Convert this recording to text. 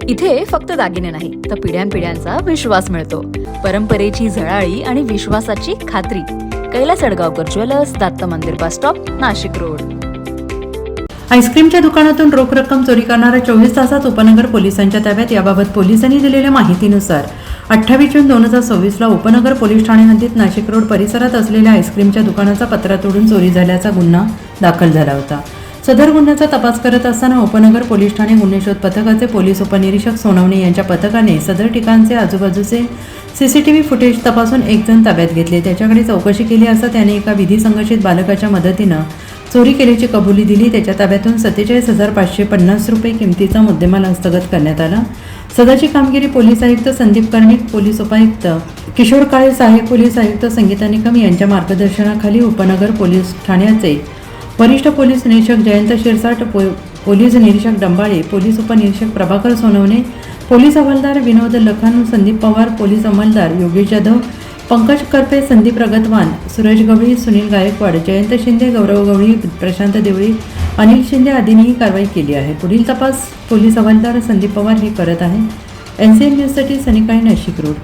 इथे फक्त दागिने नाही तर पिढ्यानपिढ्यांचा विश्वास मिळतो. परंपरेची झळाळी आणि विश्वासाची खात्री. कैलास अडगावकर ज्वेलर्स, दत्त मंदिर बस स्टॉप, नाशिक रोड. आईस्क्रीमच्या दुकानातून रोख रक्कम चोरी करणारा 24 तासात उपनगर पोलिसांच्या ताब्यात. याबाबत पोलिसांनी दिलेल्या माहितीनुसार 28 जून 2024 उपनगर पोलीस ठाणे हद्दीत नाशिक रोड परिसरात असलेल्या आईस्क्रीमच्या दुकानाचा पत्रा तोडून चोरी झाल्याचा गुन्हा दाखल झाला होता. सदर गुन्ह्याचा तपास करत असताना उपनगर पोलीस ठाणे गुन्हे शोध पथकाचे पोलीस उपनिरीक्षक सोनवणे यांच्या पथकाने सदर ठिकाणचे आजूबाजूचे सीसीटीव्ही फुटेज तपासून एक जण ताब्यात घेतले. त्याच्याकडे चौकशी केली असता त्याने एका विधी संघर्षित बालकाच्या मदतीनं चोरी केल्याची कबुली दिली. त्याच्या ताब्यातून 47,550 रुपये किमतीचा मुद्देमाल हस्तगत करण्यात आला. सदरची कामगिरी पोलीस आयुक्त संदीप कर्णिक, पोलीस उपायुक्त किशोर काळे, सहाय्यक पोलीस आयुक्त संगीता निकम यांच्या मार्गदर्शनाखाली उपनगर पोलीस ठाण्याचे वरिष्ठ पोलीस निरीक्षक जयंत शिरसाट, पोलीस निरीक्षक डंबाळे, पोलीस उपनिरीक्षक प्रभाकर सोनवणे, पोलीस हवालदार विनोद लखन, संदीप पवार, पोलीस अंमलदार योगेश जाधव, पंकज करपे, संदीप प्रगतवान, सुरेश गवळी, सुनील गायकवाड, जयंत शिंदे, गौरव गवळी, प्रशांत देवळी, अनिल शिंदे आदींनी कारवाई केली आहे. पुढील तपास पोलीस हवालदार संदीप पवार हे करत आहे. NCN न्यूजसाठी सनी काळे, नाशिक रोड.